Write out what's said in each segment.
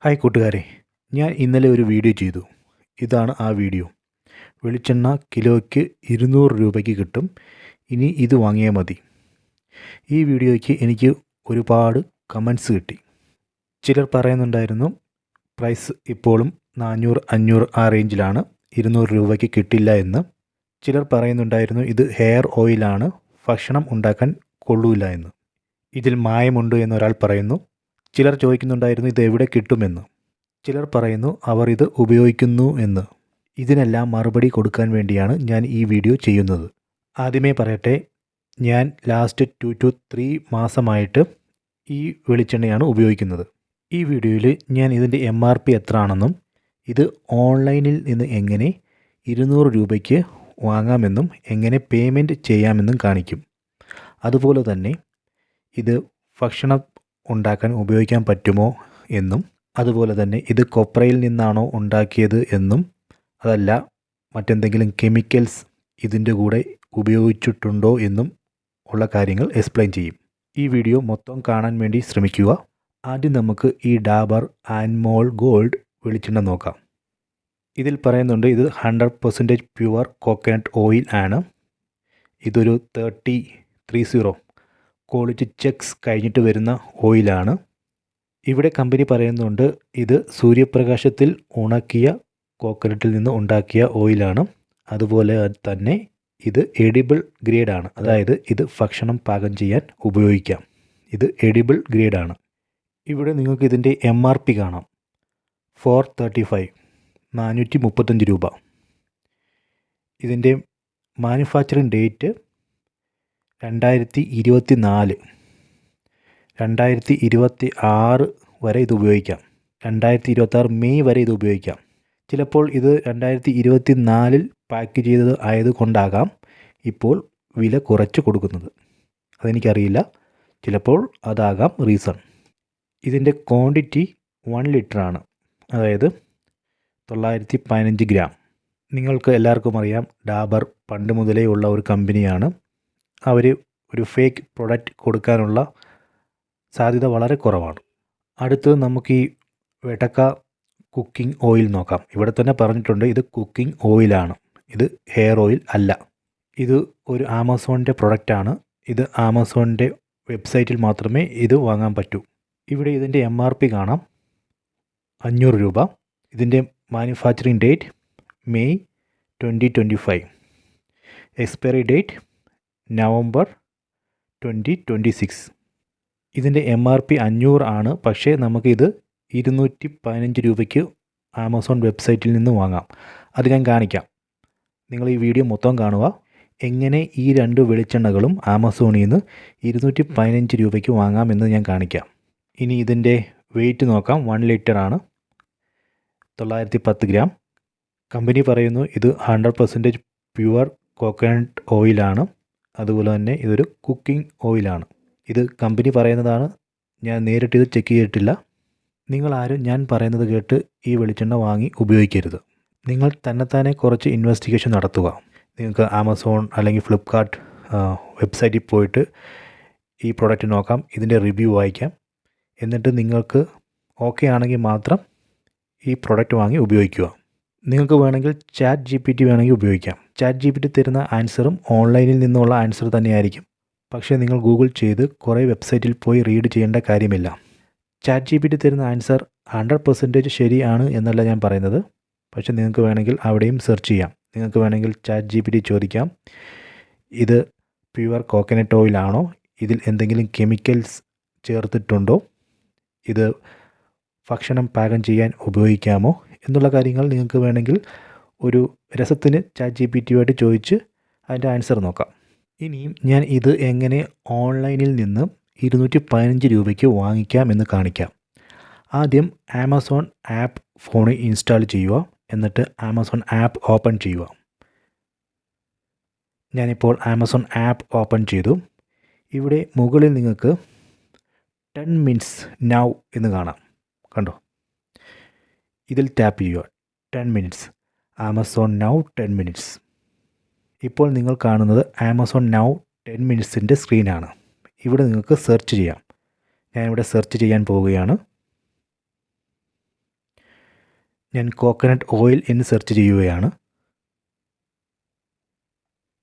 Hi കൂട്ടുകാരെ, ഞാൻ ഇന്നലെ ഒരു വീഡിയോ ചെയ്തു. ഇതാണ് ആ വീഡിയോ. വെളിച്ചെണ്ണ കിലോയ്ക്ക് 200 രൂപയ്ക്ക് കിട്ടും. ഇനി ഇത് വാങ്ങിയാൽ മതി. ഈ വീഡിയോയ്ക്ക് എനിക്ക് ഒരുപാട് കമൻസ് കിട്ടി. ചിലർ പറയുന്നുണ്ടായിരുന്നു പ്രൈസ് ഇപ്പോഴും 400, 500 ആ റേഞ്ചിലാണ്, 200 രൂപയ്ക്ക് കിട്ടില്ല എന്ന്. ചിലർ പറയുന്നുണ്ടായിരുന്നു ഇത് ഹെയർ ഓയിലാണ്, ഭക്ഷണം ഉണ്ടാക്കാൻ കൊള്ളൂല എന്ന്. ഇതിൽ മായമുണ്ട് എന്നൊരാൾ പറയുന്നു. ചിലർ ചോദിക്കുന്നുണ്ടായിരുന്നു ഇത് എവിടെ കിട്ടുമെന്ന്. ചിലർ പറയുന്നു അവർ ഇത് ഉപയോഗിക്കുന്നു എന്ന്. ഇതിനെല്ലാം മറുപടി കൊടുക്കാൻ വേണ്ടിയാണ് ഞാൻ ഈ വീഡിയോ ചെയ്യുന്നത്. ആദ്യമേ പറയട്ടെ, ഞാൻ ലാസ്റ്റ് 2 to 3 മാസമായിട്ട് ഈ വെളിച്ചെണ്ണയാണ് ഉപയോഗിക്കുന്നത്. ഈ വീഡിയോയിൽ ഞാൻ ഇതിൻ്റെ MRP എത്ര ആണെന്നും ഇത് ഓൺലൈനിൽ നിന്ന് എങ്ങനെ 200 രൂപയ്ക്ക് വാങ്ങാമെന്നും എങ്ങനെ പേയ്മെൻറ്റ് ചെയ്യാമെന്നും കാണിക്കും. അതുപോലെ തന്നെ ഇത് ഭക്ഷണം ഉണ്ടാക്കാൻ ഉപയോഗിക്കാൻ പറ്റുമോ എന്നും, അതുപോലെ തന്നെ ഇത് കൊപ്രയിൽ നിന്നാണോ ഉണ്ടാക്കിയത് എന്നും, അതല്ല മറ്റെന്തെങ്കിലും കെമിക്കൽസ് ഇതിൻ്റെ കൂടെ ഉപയോഗിച്ചിട്ടുണ്ടോ എന്നും ഉള്ള കാര്യങ്ങൾ എക്സ്പ്ലെയിൻ ചെയ്യും. ഈ വീഡിയോ മൊത്തം കാണാൻ വേണ്ടി ശ്രമിക്കുക. ആദ്യം നമുക്ക് ഈ ഡാബർ ആൻമോൾ ഗോൾഡ് വെളിച്ചെണ്ണ നോക്കാം. ഇതിൽ പറയുന്നുണ്ട് ഇത് 100% പ്യുവർ കോക്കനട്ട് ഓയിൽ ആണ്. ഇതൊരു 30 ക്വാളിറ്റി ചെക്സ് കഴിഞ്ഞിട്ട് വരുന്ന ഓയിലാണ്. ഇവിടെ കമ്പനി പറയുന്നുണ്ട് ഇത് സൂര്യപ്രകാശത്തിൽ ഉണക്കിയ കോക്കനട്ടിൽ നിന്ന് ഉണ്ടാക്കിയ ഓയിലാണ്. അതുപോലെ തന്നെ ഇത് എഡിബിൾ ഗ്രേഡാണ്, അതായത് ഇത് ഭക്ഷണം പാകം ചെയ്യാൻ ഉപയോഗിക്കാം. ഇത് എഡിബിൾ ഗ്രേഡാണ്. ഇവിടെ നിങ്ങൾക്ക് ഇതിൻ്റെ MRP കാണാം, 435, 435 രൂപ. ഇതിൻ്റെ മാനുഫാക്ചറിങ് ഡേറ്റ് 2024, 2026 വരെ ഇത് ഉപയോഗിക്കാം. 2026 മെയ് വരെ ഇത് ഉപയോഗിക്കാം. ചിലപ്പോൾ ഇത് 2024 പാക്ക് ചെയ്തത് ആയതുകൊണ്ടാകാം ഇപ്പോൾ വില കുറച്ച് കൊടുക്കുന്നത്. അതെനിക്കറിയില്ല, ചിലപ്പോൾ അതാകാം റീസൺ. ഇതിൻ്റെ ക്വാണ്ടിറ്റി 1 ലിറ്ററാണ്, അതായത് 915 ഗ്രാം. നിങ്ങൾക്ക് എല്ലാവർക്കും അറിയാം, ഡാബർ പണ്ട് മുതലേ ഉള്ള ഒരു കമ്പനിയാണ്. അവർ ഒരു ഫേക്ക് പ്രൊഡക്റ്റ് കൊടുക്കാനുള്ള സാധ്യത വളരെ കുറവാണ്. അടുത്തത് നമുക്ക് ഈ വെടക്ക കുക്കിംഗ് ഓയിൽ നോക്കാം. ഇവിടെ തന്നെ പറഞ്ഞിട്ടുണ്ട് ഇത് കുക്കിംഗ് ഓയിലാണ്, ഇത് ഹെയർ ഓയിൽ അല്ല. ഇത് ഒരു ആമസോണിൻ്റെ പ്രൊഡക്റ്റാണ്. ഇത് ആമസോണിൻ്റെ വെബ്സൈറ്റിൽ മാത്രമേ ഇത് വാങ്ങാൻ പറ്റൂ. ഇവിടെ ഇതിൻ്റെ MRP കാണാം, 500 രൂപ. ഇതിൻ്റെ manufacturing date May 2025, expiry date November 2026. ഇതിൻ്റെ MRP 500 ആണ്, പക്ഷേ നമുക്കിത് 215 രൂപയ്ക്ക് ആമസോൺ വെബ്സൈറ്റിൽ നിന്ന് വാങ്ങാം. അത് ഞാൻ കാണിക്കാം. നിങ്ങൾ ഈ വീഡിയോ മൊത്തം കാണുക. എങ്ങനെ ഈ 2 വെളിച്ചെണ്ണകളും ആമസോണിൽ നിന്ന് 215 രൂപയ്ക്ക് വാങ്ങാമെന്ന് ഞാൻ കാണിക്കാം. ഇനി ഇതിൻ്റെ വെയിറ്റ് നോക്കാം. 1 ലിറ്ററാണ്, 910 ഗ്രാം. കമ്പനി പറയുന്നു ഇത് 100% പ്യുവർ കോക്കനട്ട് ഓയിലാണ്. അതുപോലെ തന്നെ ഇതൊരു കുക്കിംഗ് ഓയിലാണ്. ഇത് കമ്പനി പറയുന്നതാണ്, ഞാൻ നേരിട്ട് ഇത് ചെക്ക് ചെയ്തിട്ടില്ല. നിങ്ങളാരും ഞാൻ പറയുന്നത് കേട്ട് ഈ വെളിച്ചെണ്ണ വാങ്ങി ഉപയോഗിക്കരുത്. നിങ്ങൾ തന്നെത്താനെ കുറച്ച് ഇൻവെസ്റ്റിഗേഷൻ നടത്തുക. നിങ്ങൾക്ക് ആമസോൺ അല്ലെങ്കിൽ ഫ്ലിപ്കാർട്ട് വെബ്സൈറ്റിൽ പോയിട്ട് ഈ പ്രോഡക്റ്റ് നോക്കാം, ഇതിൻ്റെ റിവ്യൂ വായിക്കാം. എന്നിട്ട് നിങ്ങൾക്ക് ഓക്കെ ആണെങ്കിൽ മാത്രം ഈ പ്രോഡക്റ്റ് വാങ്ങി ഉപയോഗിക്കുക. നിങ്ങൾക്ക് വേണമെങ്കിൽ ChatGPT വേണമെങ്കിൽ ഉപയോഗിക്കാം. ChatGPT തരുന്ന ആൻസറും ഓൺലൈനിൽ നിന്നുള്ള ആൻസർ തന്നെയായിരിക്കും. പക്ഷേ നിങ്ങൾ ഗൂഗിൾ ചെയ്ത് കുറേ വെബ്സൈറ്റിൽ പോയി റീഡ് ചെയ്യേണ്ട കാര്യമില്ല. ChatGPT തരുന്ന ആൻസർ 100% ശരിയാണ് എന്നല്ല ഞാൻ പറയുന്നത്. പക്ഷേ നിങ്ങൾക്ക് വേണമെങ്കിൽ അവിടെയും സെർച്ച് ചെയ്യാം. നിങ്ങൾക്ക് വേണമെങ്കിൽ ChatGPT ചോദിക്കാം, ഇത് പ്യുവർ കോക്കനട്ട് ഓയിലാണോ, ഇതിൽ എന്തെങ്കിലും കെമിക്കൽസ് ചേർത്തിട്ടുണ്ടോ, ഇത് ഭക്ഷണം പാകം ചെയ്യാൻ ഉപയോഗിക്കാമോ എന്നുള്ള കാര്യങ്ങൾ നിങ്ങൾക്ക് വേണമെങ്കിൽ ഒരു രസത്തിന് ChatGPTയുമായിട്ട് ചോദിച്ച് അതിൻ്റെ ആൻസർ നോക്കാം. ഇനിയും ഞാൻ ഇത് എങ്ങനെ ഓൺലൈനിൽ നിന്ന് 215 രൂപയ്ക്ക് വാങ്ങിക്കാം എന്ന് കാണിക്കാം. ആദ്യം ആമസോൺ ആപ്പ് ഫോണിൽ ഇൻസ്റ്റാൾ ചെയ്യുക. എന്നിട്ട് ആമസോൺ ആപ്പ് ഓപ്പൺ ചെയ്യുക. ഞാനിപ്പോൾ ആമസോൺ ആപ്പ് ഓപ്പൺ ചെയ്തു. ഇവിടെ മുകളിൽ നിങ്ങൾക്ക് 10 മിനിറ്റ്സ് നൗ എന്ന് കാണാം, കണ്ടോ? ഇതിൽ ടാപ്പ് ചെയ്യുക. 10 മിനിറ്റ്സ്, ആമസോൺ നൗ 10 മിനിറ്റ്സ്. ഇപ്പോൾ നിങ്ങൾ കാണുന്നത് ആമസോൺ നൗ 10 മിനിറ്റ്സിൻ്റെ സ്ക്രീനാണ്. ഇവിടെ നിങ്ങൾക്ക് സെർച്ച് ചെയ്യാം. ഞാനിവിടെ സെർച്ച് ചെയ്യാൻ പോവുകയാണ്. ഞാൻ കോക്കനട്ട് ഓയിൽ എന്ന് സെർച്ച് ചെയ്യുകയാണ്.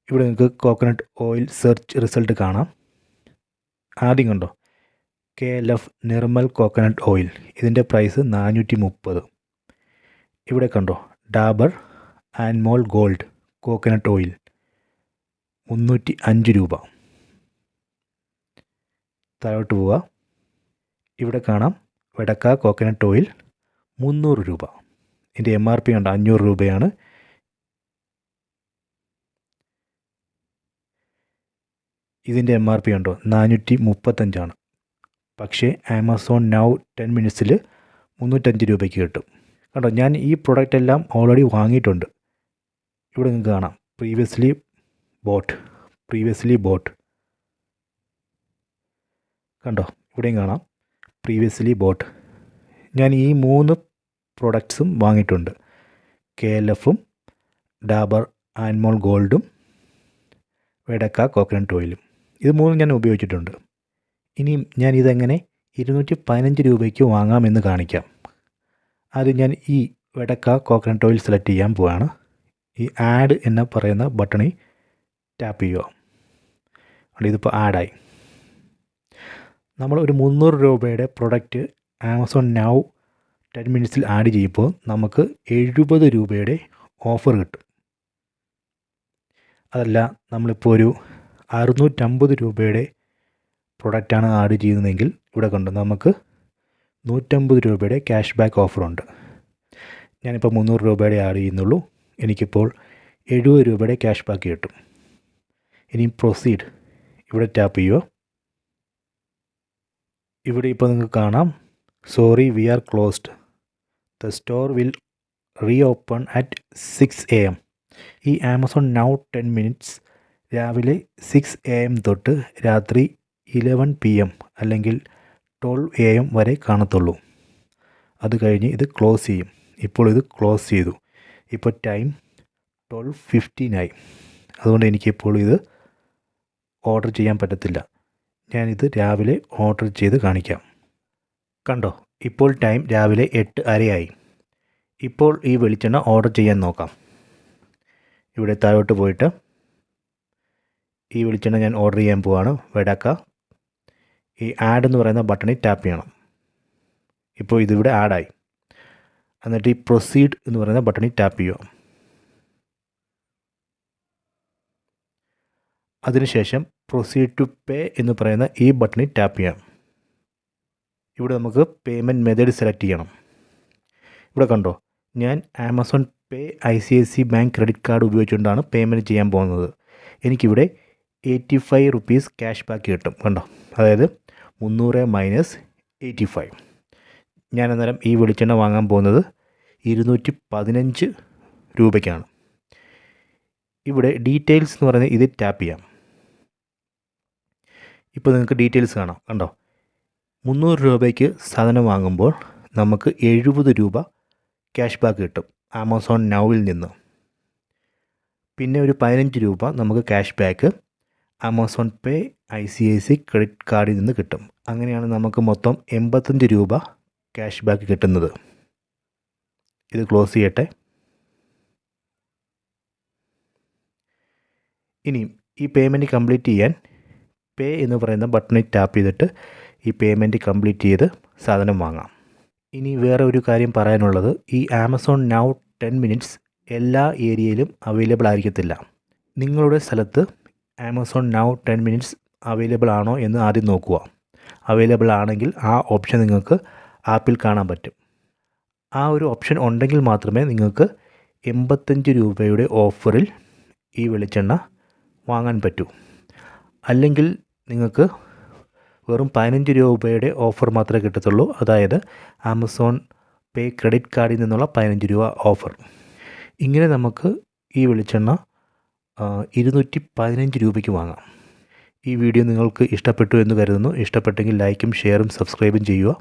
ഇവിടെ നിങ്ങൾക്ക് കോക്കനട്ട് ഓയിൽ സെർച്ച് റിസൾട്ട് കാണാം. ആദ്യം കണ്ടോ, KLF നിർമ്മൽ കോക്കനട്ട് ഓയിൽ, ഇതിൻ്റെ പ്രൈസ് 430. ഇവിടെ കണ്ടോ, Dabur Anmol gold coconut oil 305 രൂപ. താഴോട്ട് പോവുക, ഇവിടെ കാണാം വെടക്ക കോക്കനട്ട് ഓയിൽ 300 രൂപ. ഇതിൻ്റെ MRP ഉണ്ട് 500 രൂപയാണ്. ഇതിൻ്റെ MRP ഉണ്ടോ 435 പക്ഷേ ആമസോൺ നൗ 10 മിനിറ്റ്സിൽ 305 രൂപയ്ക്ക് കിട്ടും. കണ്ടോ, ഞാൻ ഈ പ്രൊഡക്റ്റ് എല്ലാം ഓൾറെഡി വാങ്ങിയിട്ടുണ്ട്. ഇവിടെ നിങ്ങൾക്ക് കാണാം പ്രീവിയസ്ലി ബോട്ട്. കണ്ടോ, ഇവിടെയും കാണാം പ്രീവിയസ്ലി ബോട്ട്. ഞാൻ ഈ 3 പ്രൊഡക്ട്സും വാങ്ങിയിട്ടുണ്ട്. KLFും ഡാബർ ആൻമോൾ ഗോൾഡും വെടക്ക കോക്കനട്ട് ഓയിലും. ഇത് 3 ഞാൻ ഉപയോഗിച്ചിട്ടുണ്ട്. ഇനിയും ഞാൻ ഇതെങ്ങനെ 215 രൂപയ്ക്ക് വാങ്ങാമെന്ന് കാണിക്കാം. ആദ്യം ഞാൻ ഈ വെടക്ക കോക്കനട്ട് ഓയിൽ സെലക്ട് ചെയ്യാൻ പോവാണ്. ഈ ആഡ് എന്ന് പറയുന്ന ബട്ടണിൽ ടാപ്പ് ചെയ്യുക. ഇതിപ്പോൾ ആഡായി. നമ്മൾ ഒരു 300 രൂപയുടെ പ്രൊഡക്റ്റ് ആമസോൺ നൗ 10 മിനിറ്റ്സിൽ ആഡ് ചെയ്യുമ്പോൾ നമുക്ക് 70 രൂപയുടെ ഓഫർ കിട്ടും. അതല്ല, നമ്മളിപ്പോൾ ഒരു 650 രൂപയുടെ പ്രൊഡക്റ്റാണ് ആഡ് ചെയ്യുന്നതെങ്കിൽ ഇവിടെ കണ്ടു നമുക്ക് 150 രൂപയുടെ ക്യാഷ് ബാക്ക് ഓഫറുണ്ട്. ഞാനിപ്പോൾ 300 രൂപയുടെ ആഡ് ചെയ്യുന്നുള്ളൂ. എനിക്കിപ്പോൾ 70 രൂപയുടെ ക്യാഷ് ബാക്ക് കിട്ടും. ഇനി പ്രൊസീഡ് ഇവിടെ ടാപ്പ് ചെയ്യുക. ഇവിടെ ഇപ്പോൾ നിങ്ങൾക്ക് കാണാം sorry we are closed, the store will reopen at 6 AM. ഈ ആമസോൺ നൗ 10 മിനിറ്റ്സ് രാവിലെ 6 AM തൊട്ട് രാത്രി 11 PM അല്ലെങ്കിൽ 12 AM വരെ കാണത്തുള്ളൂ. അത് കഴിഞ്ഞ് ഇത് ക്ലോസ് ചെയ്യും. ഇപ്പോൾ ഇത് ക്ലോസ് ചെയ്തു. ഇപ്പോൾ ടൈം 12:15 ആയി. അതുകൊണ്ട് എനിക്കിപ്പോൾ ഇത് ഓർഡർ ചെയ്യാൻ പറ്റത്തില്ല. ഞാനിത് രാവിലെ ഓർഡർ ചെയ്ത് കാണിക്കാം. കണ്ടോ, ഇപ്പോൾ ടൈം രാവിലെ 8:30 ആയി. ഇപ്പോൾ ഈ വെളിച്ചെണ്ണ ഓർഡർ ചെയ്യാൻ നോക്കാം. ഇവിടെ താഴോട്ട് പോയിട്ട് ഈ വെളിച്ചെണ്ണ ഞാൻ ഓർഡർ ചെയ്യാൻ പോവാണ്. വെടക്ക ഈ ആഡ് എന്ന് പറയുന്ന ബട്ടണിൽ ടാപ്പ് ചെയ്യണം. ഇപ്പോൾ ഇതിവിടെ ആഡായി. എന്നിട്ട് ഈ പ്രൊസീഡ് എന്ന് പറയുന്ന ബട്ടണിൽ ടാപ്പ് ചെയ്യുക. അതിനുശേഷം പ്രൊസീഡ് ടു പേ എന്ന് പറയുന്ന ഈ ബട്ടണിൽ ടാപ്പ് ചെയ്യാം. ഇവിടെ നമുക്ക് പേയ്മെൻറ്റ് മെത്തേഡ് സെലക്ട് ചെയ്യണം. ഇവിടെ കണ്ടോ, ഞാൻ Amazon pay ICICI bank credit card ഉപയോഗിച്ചുകൊണ്ടാണ് പേയ്മെൻറ്റ് ചെയ്യാൻ പോകുന്നത്. എനിക്കിവിടെ 85 റുപ്പീസ് ക്യാഷ് ബാക്ക് കിട്ടും. കണ്ടോ, അതായത് 300 മൈനസ് 85. ഞാൻ അന്നേരം ഈ വെളിച്ചെണ്ണ വാങ്ങാൻ പോകുന്നത് 215 രൂപയ്ക്കാണ്. ഇവിടെ ഡീറ്റെയിൽസ് എന്ന് പറയുന്നത് ഇത് ടാപ്പ് ചെയ്യാം. ഇപ്പോൾ നിങ്ങൾക്ക് ഡീറ്റെയിൽസ് കാണാം. കണ്ടോ, 300 രൂപയ്ക്ക് സാധനം വാങ്ങുമ്പോൾ നമുക്ക് 70 രൂപ ക്യാഷ് ബാക്ക് കിട്ടും ആമസോൺ നൗവിൽ നിന്ന്. പിന്നെ ഒരു 15 രൂപ നമുക്ക് cash back Amazon pay ICICI credit കാർഡിൽ നിന്ന് കിട്ടും. അങ്ങനെയാണ് നമുക്ക് മൊത്തം 85 രൂപ ക്യാഷ് ബാക്ക് കിട്ടുന്നത്. ഇത് ക്ലോസ് ചെയ്യട്ടെ. ഇനിയും ഈ പേയ്മെൻറ്റ് കംപ്ലീറ്റ് ചെയ്യാൻ പേ എന്ന് പറയുന്ന ബട്ടണിൽ ടാപ്പ് ചെയ്തിട്ട് ഈ പേയ്മെൻറ്റ് കംപ്ലീറ്റ് ചെയ്ത് സാധനം വാങ്ങാം. ഇനി വേറെ ഒരു കാര്യം പറയാനുള്ളത്, ഈ ആമസോൺ നൗ 10 മിനിറ്റ്സ് എല്ലാ ഏരിയയിലും അവൈലബിൾ ആയിരിക്കത്തില്ല. നിങ്ങളുടെ സ്ഥലത്ത് ആമസോൺ നൗ 10 മിനിറ്റ്സ് അവൈലബിൾ ആണോ എന്ന് ആദ്യം നോക്കുക. അവൈലബിൾ ആണെങ്കിൽ ആ ഓപ്ഷൻ നിങ്ങൾക്ക് ആപ്പിൽ കാണാൻ പറ്റും. ആ ഒരു ഓപ്ഷൻ ഉണ്ടെങ്കിൽ മാത്രമേ നിങ്ങൾക്ക് 85 രൂപയുടെ ഓഫറിൽ ഈ വെളിച്ചെണ്ണ വാങ്ങാൻ പറ്റൂ. അല്ലെങ്കിൽ നിങ്ങൾക്ക് വെറും 15 രൂപയുടെ ഓഫർ മാത്രമേ കിട്ടത്തുള്ളൂ. അതായത് ആമസോൺ പേ ക്രെഡിറ്റ് കാർഡിൽ നിന്നുള്ള 15 രൂപ ഓഫർ. ഇങ്ങനെ നമുക്ക് ഈ വെളിച്ചെണ്ണ 215 രൂപയ്ക്ക് വാങ്ങാം. ഈ വീഡിയോ നിങ്ങൾക്ക് ഇഷ്ടപ്പെട്ടു എന്ന് കരുതുന്നു. ഇഷ്ടപ്പെട്ടെങ്കിൽ ലൈക്കും ഷെയറും സബ്സ്ക്രൈബും ചെയ്യുക.